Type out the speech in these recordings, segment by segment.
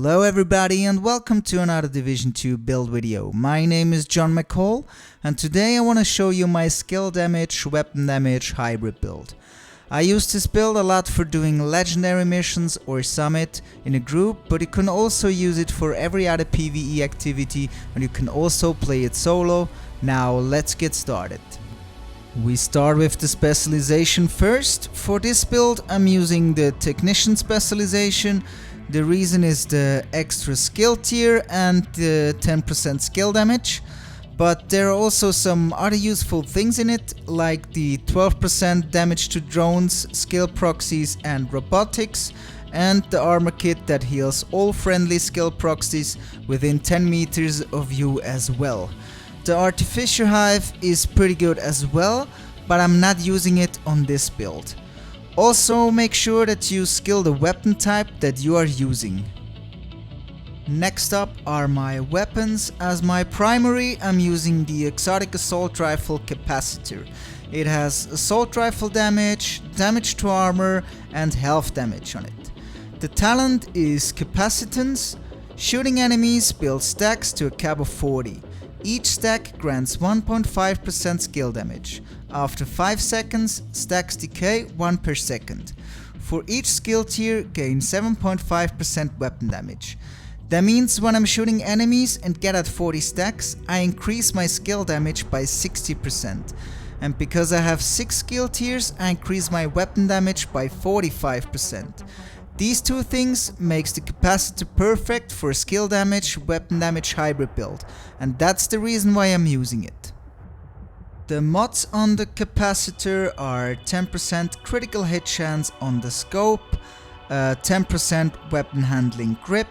Hello everybody and welcome to another Division 2 build video. My name is John McCall and today I want to show you my skill damage, weapon damage hybrid build. I use this build a lot for doing legendary missions or summit in a group, but you can also use it for every other PVE activity and you can also play it solo. Now let's get started. We start with the specialization first. For this build I'm using the technician specialization. The reason is the extra skill tier and the 10% skill damage, but there are also some other useful things in it, like the 12% damage to drones, skill proxies and robotics, and the armor kit that heals all friendly skill proxies within 10 meters of you as well. The artificial hive is pretty good as well, but I'm not using it on this build. Also, make sure that you skill the weapon type that you are using. Next up are my weapons. As my primary, I'm using the exotic assault rifle capacitor. It has assault rifle damage, damage to armor and health damage on it. The talent is capacitance. Shooting enemies builds stacks to a cap of 40. Each stack grants 1.5% skill damage. After 5 seconds, stacks decay 1 per second. For each skill tier, gain 7.5% weapon damage. That means when I'm shooting enemies and get at 40 stacks, I increase my skill damage by 60%. And because I have 6 skill tiers, I increase my weapon damage by 45%. These two things makes the capacitor perfect for skill damage, weapon damage hybrid build, and that's the reason why I'm using it. The mods on the capacitor are 10% critical hit chance on the scope, 10% weapon handling grip,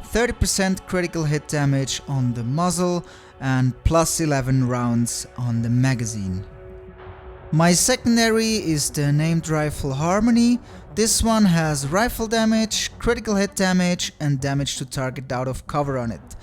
30% critical hit damage on the muzzle, and plus 11 rounds on the magazine. My secondary is the named rifle Harmony. This one has rifle damage, critical hit damage and damage to target out of cover on it.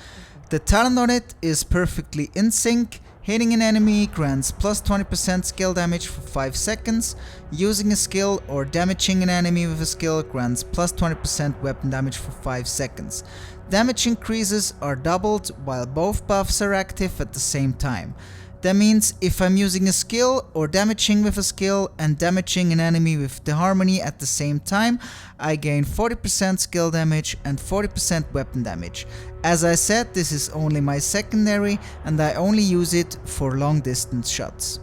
The talent on it is perfectly in sync. Hitting an enemy grants plus 20% skill damage for 5 seconds. Using a skill or damaging an enemy with a skill grants plus 20% weapon damage for 5 seconds. Damage increases are doubled while both buffs are active at the same time. That means if I'm using a skill or damaging with a skill and damaging an enemy with the harmony at the same time, I gain 40% skill damage and 40% weapon damage. As I said, this is only my secondary and I only use it for long distance shots.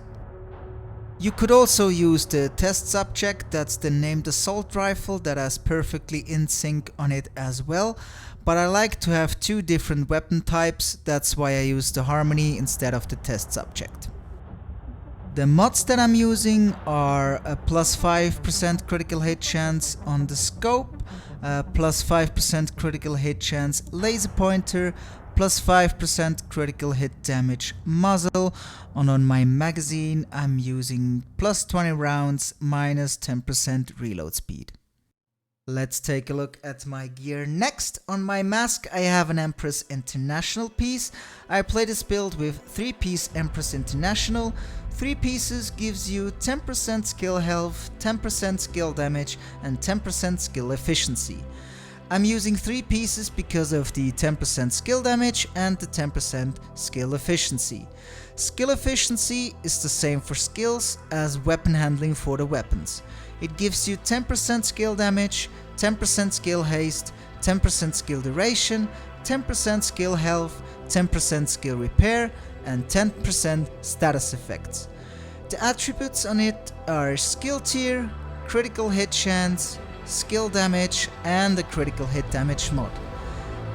You could also use the test subject, that's the named assault rifle that has perfectly in sync on it as well. But I like to have two different weapon types, that's why I use the harmony instead of the test subject. The mods that I'm using are a plus 5% critical hit chance on the scope, plus 5% critical hit chance laser pointer, plus 5% critical hit damage muzzle, and on my magazine I'm using plus 20 rounds minus 10% reload speed. Let's take a look at my gear next. On my mask I have an Empress International piece. I play this build with 3-piece Empress International. 3 pieces gives you 10% skill health, 10% skill damage and 10% skill efficiency. I'm using 3 pieces because of the 10% skill damage and the 10% skill efficiency. Skill efficiency is the same for skills as weapon handling for the weapons. It gives you 10% skill damage, 10% skill haste, 10% skill duration, 10% skill health, 10% skill repair, and 10% status effects. The attributes on it are skill tier, critical hit chance, skill damage, and the critical hit damage mod.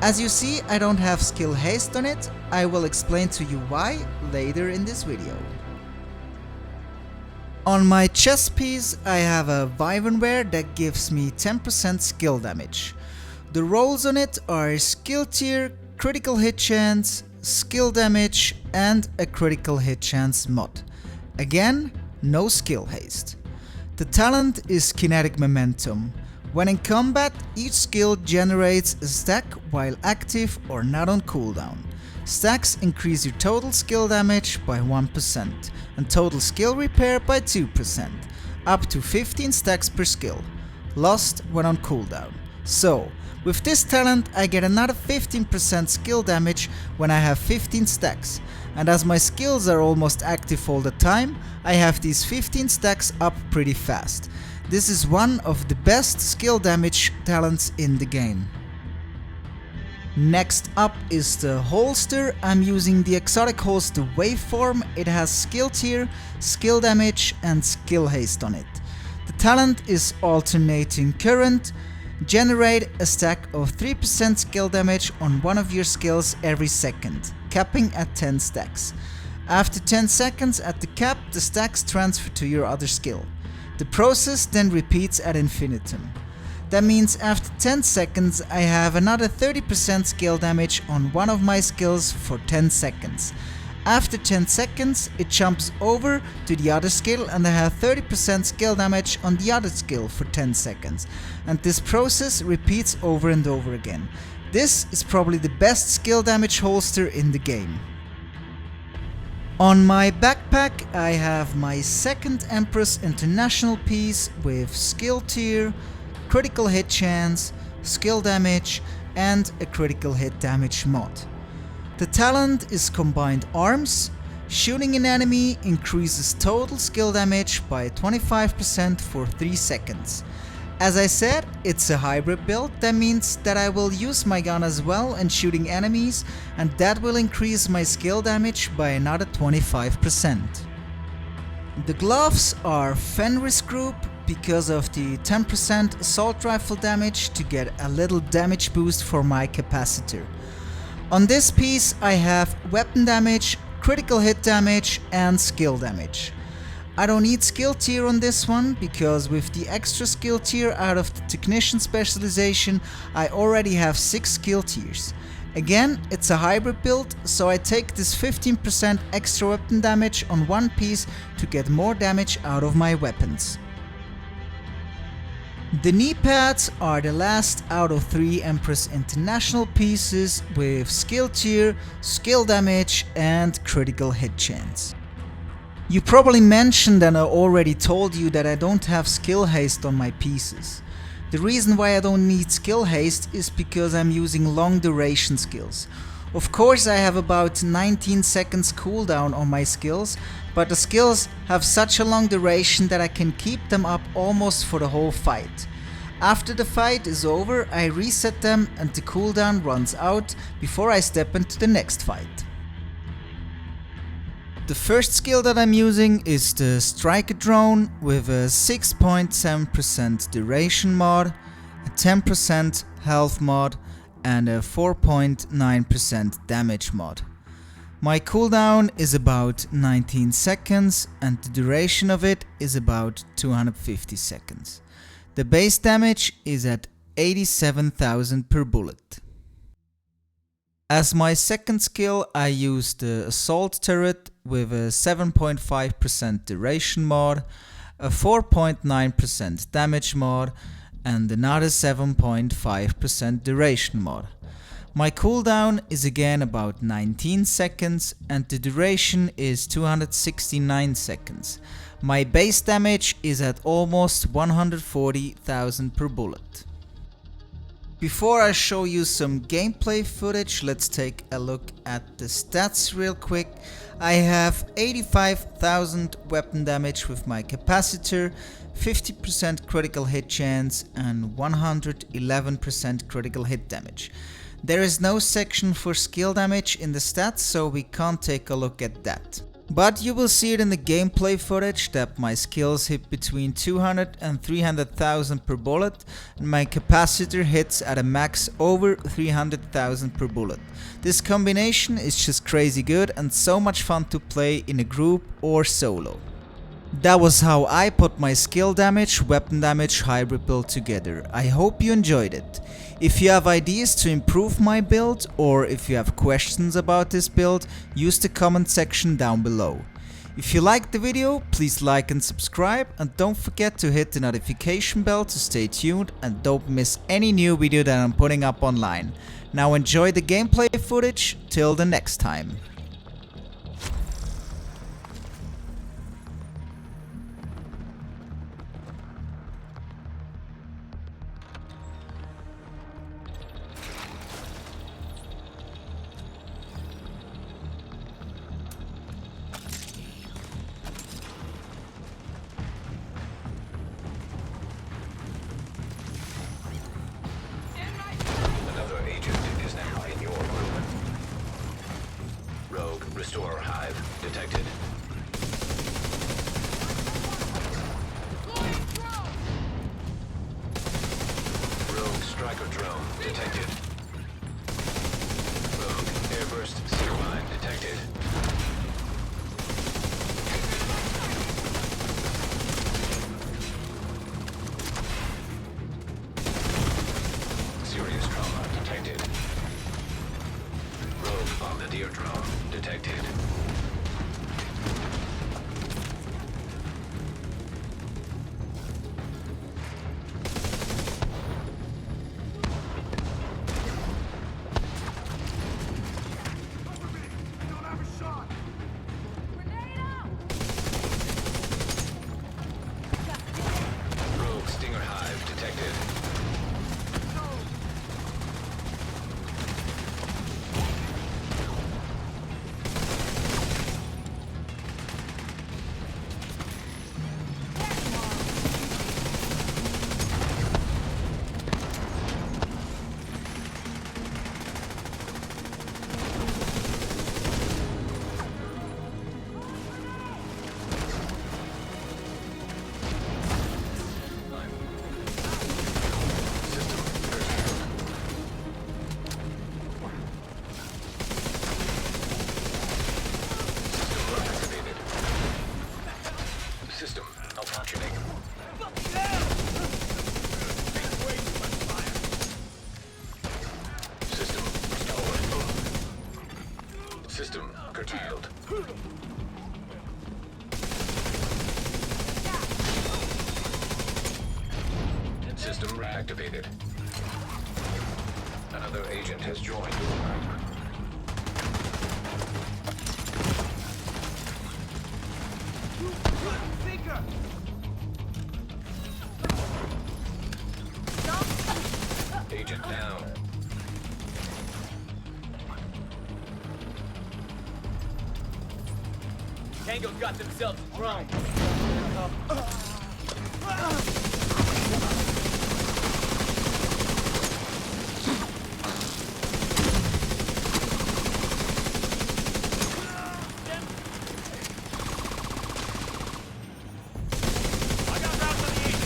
As you see, I don't have skill haste on it. I will explain to you why later in this video. On my chest piece I have a Wyvern wear that gives me 10% skill damage. The rolls on it are skill tier, critical hit chance, skill damage and a critical hit chance mod. Again, no skill haste. The talent is kinetic momentum. When in combat, each skill generates a stack while active or not on cooldown. Stacks increase your total skill damage by 1% and total skill repair by 2%, up to 15 stacks per skill, lost when on cooldown. So, with this talent I get another 15% skill damage when I have 15 stacks, and as my skills are almost active all the time, I have these 15 stacks up pretty fast. This is one of the best skill damage talents in the game. Next up is the holster. I'm using the exotic holster waveform. It has skill tier, skill damage and skill haste on it. The talent is alternating current. Generate a stack of 3% skill damage on one of your skills every second, capping at 10 stacks. After 10 seconds at the cap, the stacks transfer to your other skill. The process then repeats ad infinitum. That means after 10 seconds I have another 30% skill damage on one of my skills for 10 seconds. After 10 seconds it jumps over to the other skill and I have 30% skill damage on the other skill for 10 seconds. And this process repeats over and over again. This is probably the best skill damage holster in the game. On my backpack I have my second Empress International piece with skill tier, critical hit chance, skill damage and a critical hit damage mod. The talent is combined arms. Shooting an enemy increases total skill damage by 25% for 3 seconds. As I said, it's a hybrid build. That means that I will use my gun as well and shooting enemies, and that will increase my skill damage by another 25%. The gloves are Fenris group because of the 10% assault rifle damage to get a little damage boost for my capacitor. On this piece I have weapon damage, critical hit damage and skill damage. I don't need skill tier on this one because with the extra skill tier out of the technician specialization I already have 6 skill tiers. Again, it's a hybrid build, so I take this 15% extra weapon damage on one piece to get more damage out of my weapons. The Kneepads are the last out of 3 Empress International pieces with skill tier, skill damage and critical hit chance. You probably mentioned and I already told you that I don't have skill haste on my pieces. The reason why I don't need skill haste is because I'm using long duration skills. Of course I have about 19 seconds cooldown on my skills, but the skills have such a long duration that I can keep them up almost for the whole fight. After the fight is over, I reset them and the cooldown runs out before I step into the next fight. The first skill that I'm using is the Striker Drone with a 6.7% duration mod, a 10% health mod and a 4.9% damage mod. My cooldown is about 19 seconds and the duration of it is about 250 seconds. The base damage is at 87,000 per bullet. As my second skill I use the Assault Turret with a 7.5% duration mod, a 4.9% damage mod and another 7.5% duration mod. My cooldown is again about 19 seconds and the duration is 269 seconds. My base damage is at almost 140,000 per bullet. Before I show you some gameplay footage, let's take a look at the stats real quick. I have 85,000 weapon damage with my capacitor, 50% critical hit chance and 111% critical hit damage. There is no section for skill damage in the stats, so we can't take a look at that. But you will see it in the gameplay footage that my skills hit between 200 and 300,000 per bullet and my capacitor hits at a max over 300,000 per bullet. This combination is just crazy good and so much fun to play in a group or solo. That was how I put my skill damage, weapon damage hybrid build together. I hope you enjoyed it. If you have ideas to improve my build or if you have questions about this build, use the comment section down below. If you liked the video, please like and subscribe and don't forget to hit the notification bell to stay tuned and don't miss any new video that I'm putting up online. Now enjoy the gameplay footage, till the next time. detected. Rogue airburst seer mine detected. Serious trauma detected. Rogue bombardier drone detected. Rogue Stinger Hive detected. System malfunctioning. System restored. System curtailed. System reactivated. Another agent has joined. Agent down. Tango's got themselves a drone. I got rounds on the east.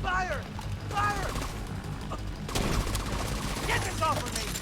Fire! Fire! Get this off of me!